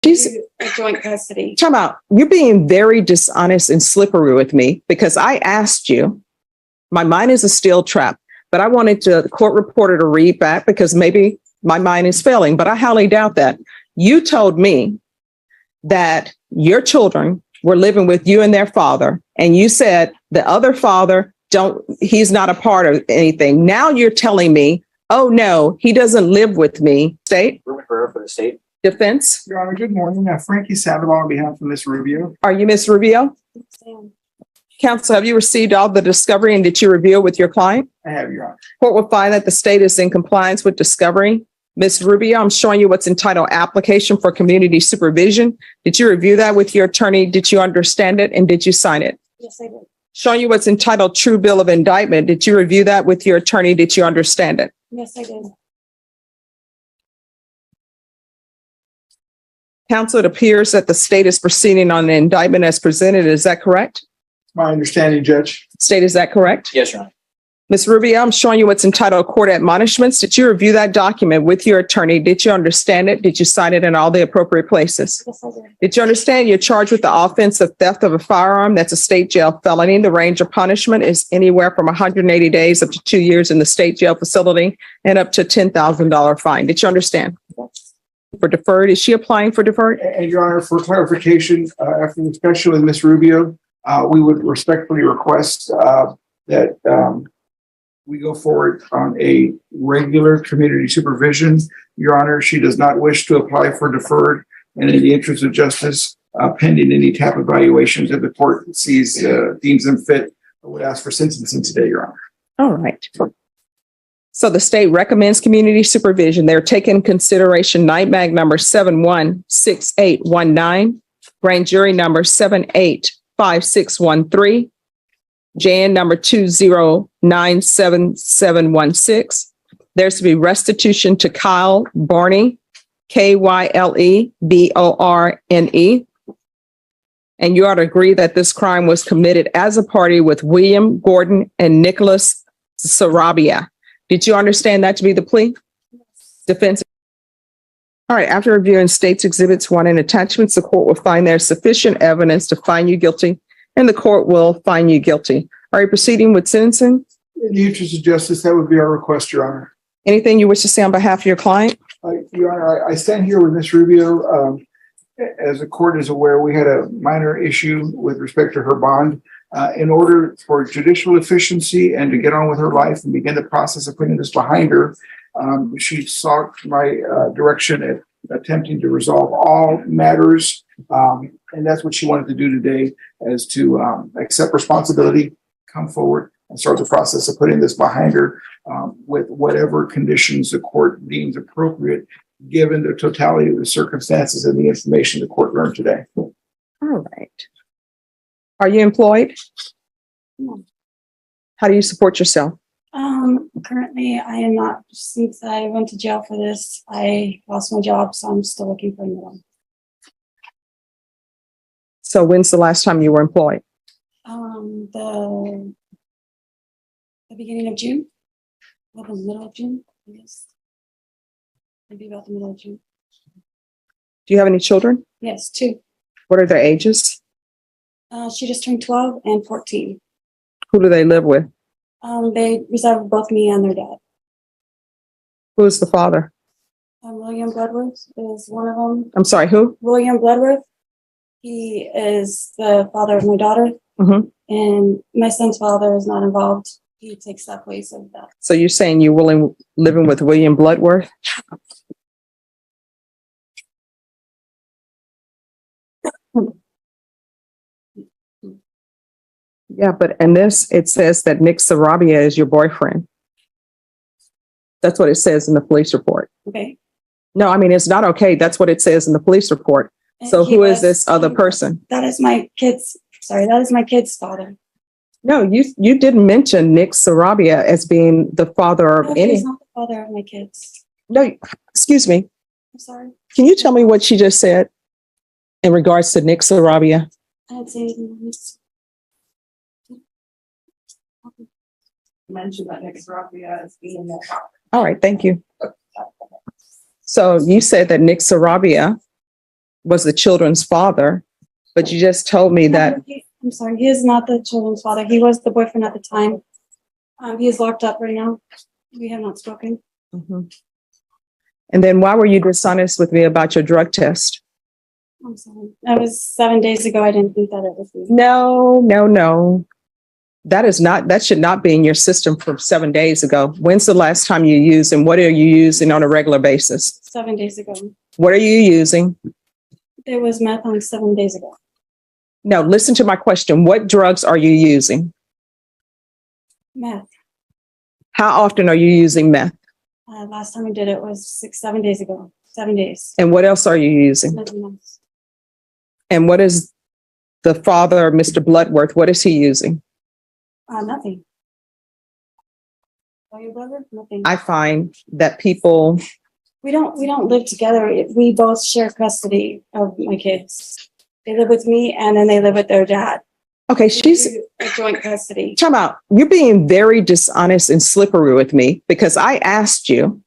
She's joint custody. talking about you're being very dishonest and slippery with me because I asked you. My mind is a steel trap, but I wanted the court reporter to read back because maybe my mind is failing, but I highly doubt that. You told me that your children were living with you and their father, and you said the other father he's not a part of anything. Now you're telling me, oh no, he doesn't live with me. State? For the state. Defense? Your Honor, good morning. Frankie Sandoval on behalf of Ms. Rubio. Are you Ms. Rubio? Counsel, have you received all the discovery and did you review it with your client? I have, Your Honor. Court will find that the state is in compliance with discovery. Ms. Rubio, I'm showing you what's entitled application for community supervision. Did you review that with your attorney? Did you understand it and did you sign it? Yes, I did. Showing you what's entitled true bill of indictment. Did you review that with your attorney? Did you understand it? Yes, I did. Counsel, it appears that the state is proceeding on the indictment as presented. Is that correct? My understanding, Judge. State, is that correct? Yes, Your Honor. Ms. Rubio, I'm showing you what's entitled court admonishments. Did you review that document with your attorney? Did you understand it? Did you sign it in all the appropriate places? Yes, I did. Did you understand you're charged with the offense of theft of a firearm? That's a state jail felony. The range of punishment is anywhere from 180 days up to 2 years in the state jail facility and up to $10,000 fine. Did you understand? Yes. For deferred, is she applying for deferred? And Your Honor, for clarification, after the discussion with Ms. Rubio, we would respectfully request that we go forward on a regular community supervision. Your Honor, she does not wish to apply for deferred, and in the interest of justice, pending any type of evaluations that the court deems them fit, I would ask for sentencing today, Your Honor. All right. So the state recommends community supervision. They're taking into consideration night mag number 716819, grand jury number 785613, JN number 2097716. There's to be restitution to Kyle Barney, KYLEBORNE. And you ought to agree that this crime was committed as a party with William Gordon and Nicholas Sarabia. Did you understand that to be the plea? Defense. All right. After reviewing state's exhibits 1 and attachments, the court will find there's sufficient evidence to find you guilty, and the court will find you guilty. Are you proceeding with sentencing? In the interest of justice, that would be our request, Your Honor. Anything you wish to say on behalf of your client? Your Honor, I stand here with Ms. Rubio. As the court is aware, we had a minor issue with respect to her bond. In order for judicial efficiency and to get on with her life and begin the process of putting this behind her, she sought my direction at attempting to resolve all matters. And that's what she wanted to do today, is to accept responsibility, come forward, and start the process of putting this behind her with whatever conditions the court deems appropriate, given the totality of the circumstances and the information the court learned today. All right. Are you employed? No. How do you support yourself? Currently I am not. Since I went to jail for this, I lost my job, so I'm still looking for a new one. So when's the last time you were employed? The beginning of June, or the middle of June, I guess. Maybe about the middle of June. Do you have any children? Yes, 2. What are their ages? She just turned 12 and 14. Who do they live with? They reside with both me and their dad. Who is the father? William Bloodworth is one of them. I'm sorry, who? William Bloodworth. He is the father of my daughter. Mm-hmm. And my son's father is not involved. He takes that place of that. So you're saying you're living with William Bloodworth? Yeah, but in this, it says that Nick Sarabia is your boyfriend. That's what it says in the police report. Okay. No, I mean, it's not okay. That's what it says in the police report. And So he who is was- this other person? That is my kid's, that is my kid's father. No, you didn't mention Nick Sarabia as being the father of No, any. he's not the father of my kids. No, excuse me. I'm sorry. Can you tell me what she just said in regards to Nick Sarabia? I didn't say anything on this. Mentioned that Nick Sarabia is being there. All right, thank you. So you said that Nick Sarabia was the children's father, but you just told me that. I'm sorry, he is not the children's father. He was the boyfriend at the time. He is locked up right now. We have not spoken. Mhm. And then why were you dishonest with me about your drug test? I'm sorry. That was 7 days ago. I didn't think that it was me. No. That should not be in your system from 7 days ago. When's the last time you used and what are you using on a regular basis? 7 days ago. What are you using? There was meth on 7 days ago. No, listen to my question. What drugs are you using? Meth. How often are you using meth? Last time we did it was 7 days ago. 7 days. And what else are you using? Nothing else. And what is the father, Mr. Bloodworth, what is he using? Nothing. Oh, your brother? Nothing. I find that people, We don't live together. We both share custody of my kids. They live with me and then they live with their dad. okay, she's, A joint custody. time out. You're being very dishonest and slippery with me because I asked you,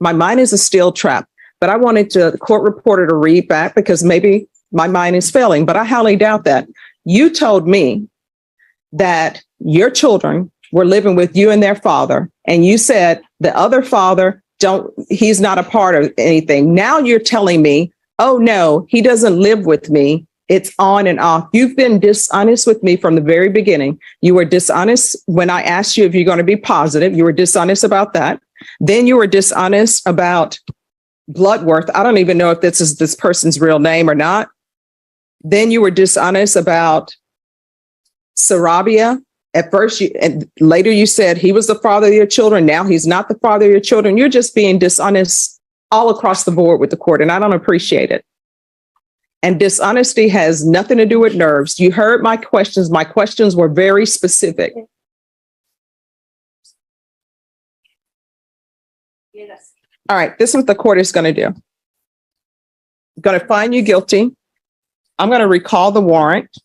my mind is a steel trap, but I wanted the court reporter to read back because maybe my mind is failing, but I highly doubt that. You told me that your children were living with you and their father, and you said the other father he's not a part of anything. Now you're telling me, oh no, he doesn't live with me. It's on and off. You've been dishonest with me from the very beginning. You were dishonest when I asked you if you're going to be positive. You were dishonest about that. Then you were dishonest about Bloodworth. I don't even know if this is this person's real name or not. Then you were dishonest about Sarabia. At first, and later you said he was the father of your children. Now he's not the father of your children. You're just being dishonest all across the board with the court, and I don't appreciate it. And dishonesty has nothing to do with nerves. You heard my questions. My questions were very specific. Yes. All right, this is what the court is going to do. I'm going to find you guilty. I'm going to recall the warrant.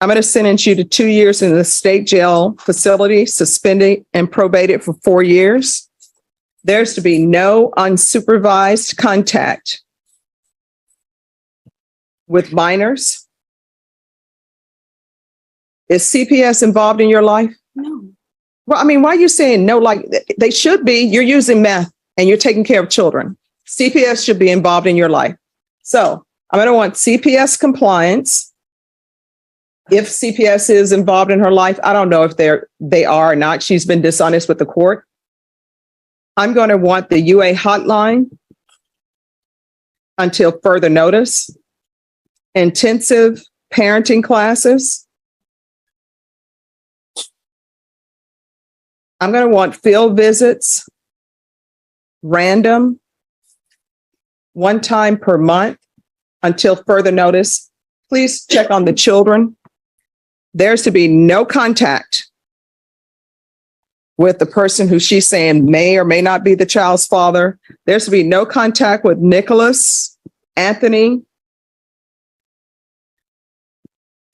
I'm going to sentence you to 2 years in the state jail facility, suspended and probated for 4 years. There's to be no unsupervised contact with minors. Is CPS involved in your life? No. Well, I mean, why are you saying no? Like they should be. You're using meth and you're taking care of children. CPS should be involved in your life. So I'm going to want CPS compliance. If CPS is involved in her life, I don't know if they are or not. She's been dishonest with the court. I'm going to want the UA hotline until further notice. Intensive parenting classes. I'm going to want field visits, random, one time per month until further notice. Please check on the children. There's to be no contact with the person who she's saying may or may not be the child's father. There's to be no contact with Nicholas, Anthony,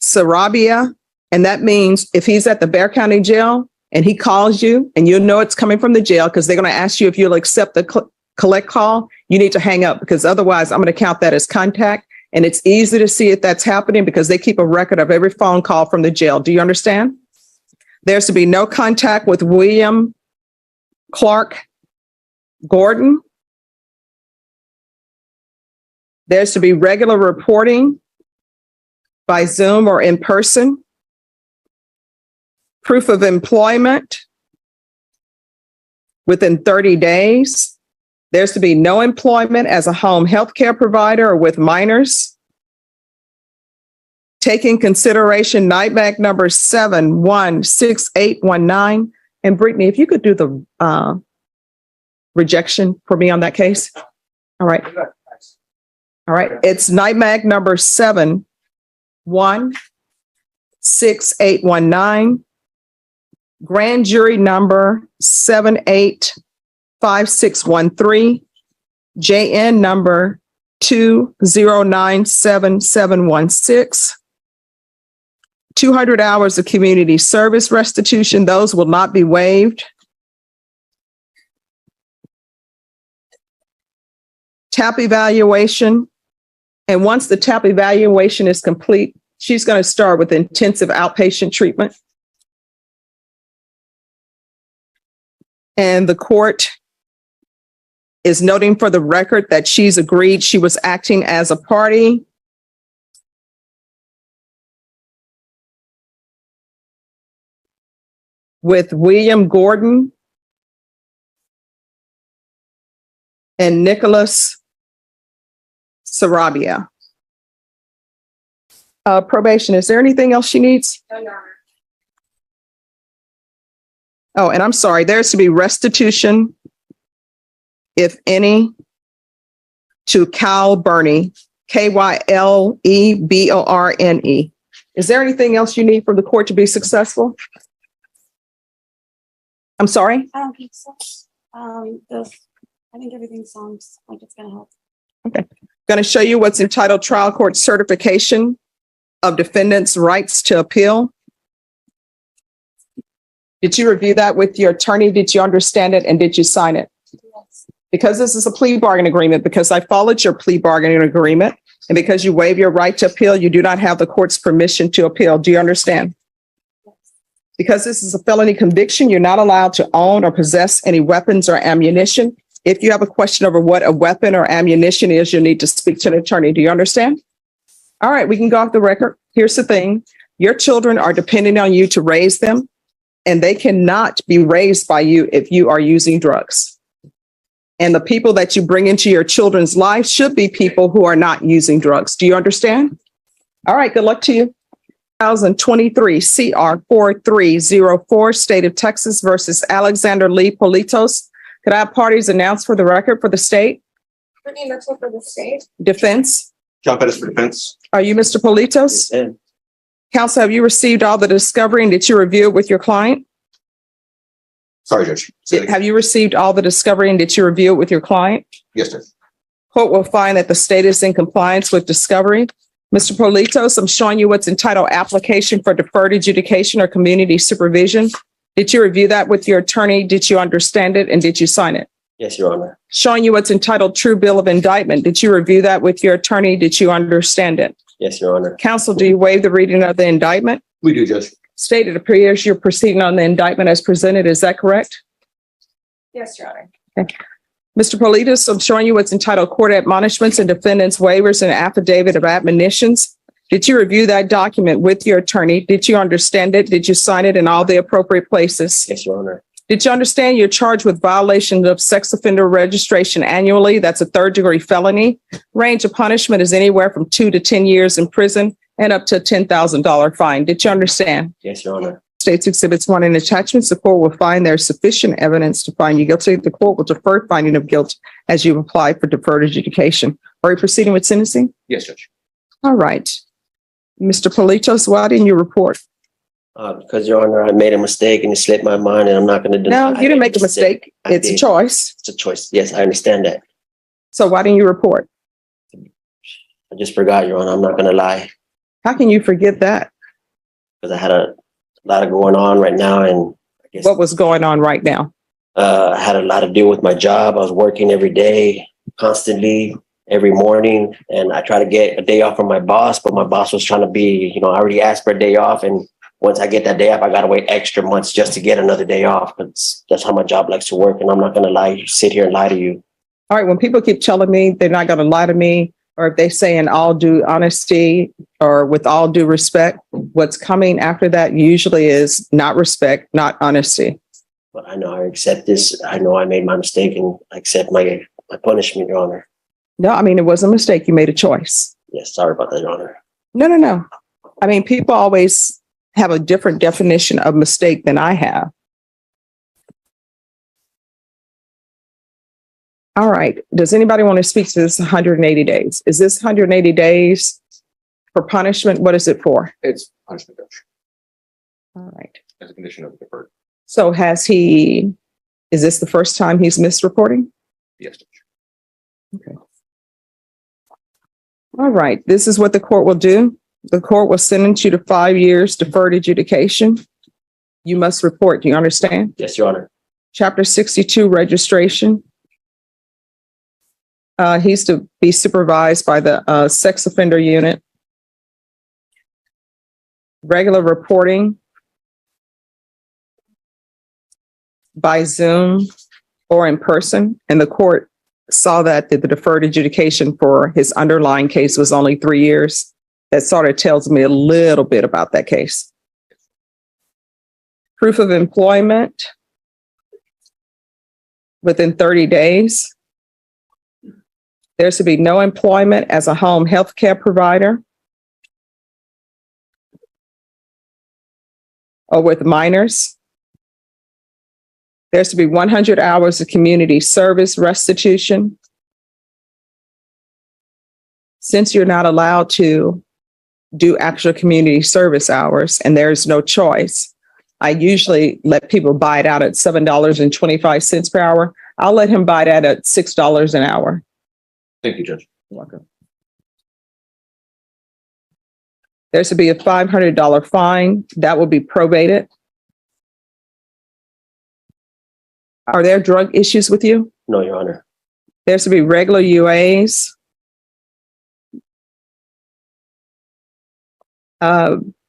Sarabia. And that means if he's at the Bexar County Jail and he calls you and you know it's coming from the jail because they're going to ask you if you'll accept the collect call, you need to hang up because otherwise I'm going to count that as contact. And it's easy to see if that's happening because they keep a record of every phone call from the jail. Do you understand? There's to be no contact with William Clark Gordon. There's to be regular reporting by Zoom or in person. Proof of employment within 30 days. There's to be no employment as a home health care provider or with minors. Taking consideration NIMAC number 716819. And Brittany, if you could do the rejection for me on that case. All right. All right. It's NIMAC number 716819. Grand jury number 785613, JN number 2097716. 200 hours of community service restitution. Those will not be waived. TAP evaluation And once the TAP evaluation is complete, she's going to start with intensive outpatient treatment. And the court is noting for the record that she's agreed she was acting as a party with William Gordon and Nicholas Sarabia. Probation, is there anything else she needs? No, Your Honor. Oh, and I'm sorry, there's to be restitution, if any, to Kyle Burney, Kylleborne. Is there anything else you need from the court to be successful? I'm sorry? I don't think so. I think everything sounds like it's gonna help. Going to show you what's entitled Trial Court Certification of Defendant's Rights to Appeal. Did you review that with your attorney? Did you understand it? And did you sign it? Yes. Because this is a plea bargain agreement, because I followed your plea bargaining agreement, and because you waive your right to appeal, you do not have the court's permission to appeal. Do you understand? Yes. Because this is a felony conviction, you're not allowed to own or possess any weapons or ammunition. If you have a question over what a weapon or ammunition is, you'll need to speak to an attorney. Do you understand? All right, we can go off the record. Here's the thing. Your children are depending on you to raise them, and they cannot be raised by you if you are using drugs. And the people that you bring into your children's life should be people who are not using drugs. Do you understand? All right, good luck to you. 2023 CR 4304, State of Texas versus Alexander Lee Politos. Could I have parties announced for the record for the state? Brittany Mitchell for the state. Defense? John Pettis for defense. Are you Mr. Politos? And Counsel, have you received all the discovery and did you review it with your client? sorry, Judge. Say it again. Have you received all the discovery and did you review it with your client? Yes, Judge. Court will find that the state is in compliance with discovery. Mr. Politos, I'm showing you what's entitled Application for Deferred Adjudication or Community Supervision. Did you review that with your attorney? Did you understand it? And did you sign it? Yes, Your Honor. Showing you what's entitled True Bill of Indictment. Did you review that with your attorney? Did you understand it? Yes, Your Honor. Counsel, do you waive the reading of the indictment? We do, Judge. State, it appears you're proceeding on the indictment as presented. Is that correct? Yes, Your Honor. Mr. Politos, I'm showing you what's entitled Court Admonishments and Defendants Waivers and Affidavit of Admonitions. Did you review that document with your attorney? Did you understand it? Did you sign it in all the appropriate places? Yes, Your Honor. Did you understand you're charged with violation of sex offender registration annually? That's a third-degree felony. Range of punishment is anywhere from 2 to 10 years in prison and up to a $10,000 fine. Did you understand? Yes, Your Honor. States Exhibits 1 and attachments, the court will find there's sufficient evidence to find you guilty. The court will defer finding of guilt as you apply for deferred adjudication. Are you proceeding with sentencing? Yes, Judge. All right. Mr. Politos, why didn't you report? Because, Your Honor, I made a mistake and it slipped my mind and I'm not going to deny. No, you didn't make a mistake. I It's a did. choice. It's a choice. Yes, I understand that. So why didn't you report? I just forgot, Your Honor. I'm not going to lie How can you forget that? because I had a lot of going on right now and I guess What was going on right now? I had a lot to do with my job. I was working every day, constantly, every morning, and I tried to get a day off from my boss, but my boss was trying to be, I already asked for a day off, and once I get that day off, I got to wait extra months just to get another day off. That's how my job likes to work, and I'm not going to lie, sit here and lie to you. All right. When people keep telling me they're not going to lie to me, or if they say in all due honesty or with all due respect, what's coming after that usually is not respect, not honesty. But I know I accept this. I know I made my mistake and I accept my punishment, Your Honor. No, I mean, it was a mistake. You made a choice. Yes, sorry about that, Your Honor. No. I mean, people always have a different definition of mistake than I have. All right. Does anybody want to speak to this 180 days? Is this 180 days for punishment? What is it for? It's punishment, Judge, All right. as a condition of the deferred. So is this the first time he's missed reporting? Yes, Judge. Okay. All right. This is what the court will do. The court will sentence you to 5 years deferred adjudication. You must report. Do you understand? Yes, Your Honor. Chapter 62 registration. He's to be supervised by the sex offender unit. Regular reporting by Zoom or in person. And the court saw that the deferred adjudication for his underlying case was only 3 years. That sort of tells me a little bit about that case. Proof of employment within 30 days. There's to be no employment as a home health care provider or with minors. There's to be 100 hours of community service restitution. Since you're not allowed to do actual community service hours and there's no choice, I usually let people buy it out at $7.25 per hour. I'll let him buy that at $6 an hour. Thank you, Judge. You're welcome. There's to be a $500 fine that will be probated. Are there drug issues with you? No, Your Honor. There's to be regular UAs.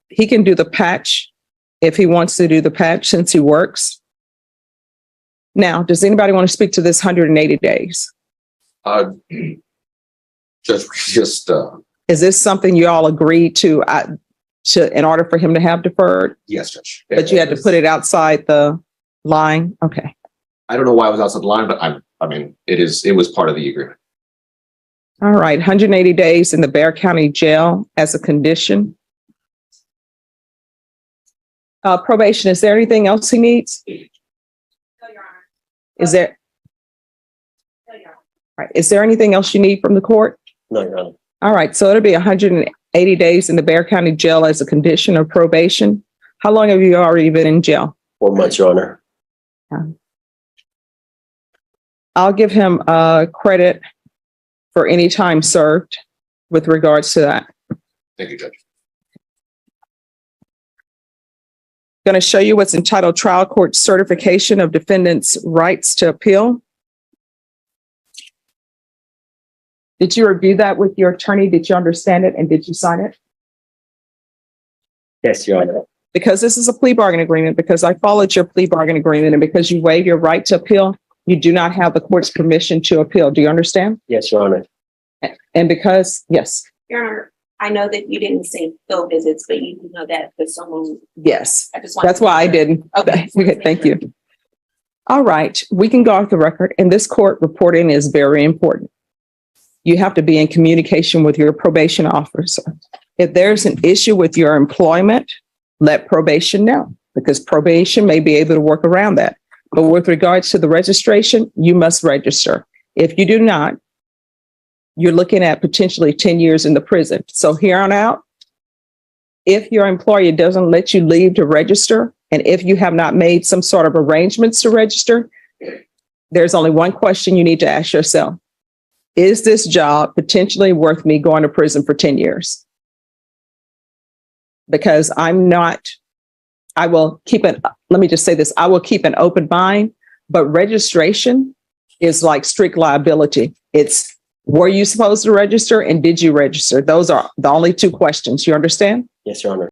He can do the patch if he wants to do the patch since he works. Now, does anybody want to speak to this 180 days? Judge, just, Is this something you all agreed to in order for him to have deferred? yes, Judge. But you had to put it outside the line? Okay. I don't know why it was outside the line, but I mean, it was part of the agreement. All right. 180 days in the Bexar County Jail as a condition. Probation, is there anything else he needs? No, Your Honor. Is there, No, Your Honor. right, is there anything else you need from the court? No, Your Honor. All right, so it'll be 180 days in the Bexar County Jail as a condition of probation. How long have you already been in jail? 4 months, Your Honor. I'll give him credit for any time served with regards to that. Thank you, Judge. Going to show you what's entitled Trial Court Certification of Defendant's Rights to Appeal. Did you review that with your attorney? Did you understand it and did you sign it? Yes, Your Honor. Because this is a plea bargain agreement, because I followed your plea bargain agreement, and because you waive your right to appeal, you do not have the court's permission to appeal. Do you understand? Yes, Your Honor. And because, yes, Your Honor, I know that you didn't say field visits, but you do know that for someone, yes, I just want. that's why I didn't. Okay. Okay, thank you. All right, we can go off the record, and this court reporting is very important. You have to be in communication with your probation officer. If there's an issue with your employment, let probation know, because probation may be able to work around that. But with regards to the registration, you must register. If you do not, you're looking at potentially 10 years in the prison. So here on out, if your employer doesn't let you leave to register, and if you have not made some sort of arrangements to register, there's only one question you need to ask yourself. Is this job potentially worth me going to prison for 10 years? Because I will keep it, let me just say this, I will keep an open mind, but registration is like strict liability. It's, were you supposed to register and did you register? Those are the only two questions. You understand? Yes, Your Honor.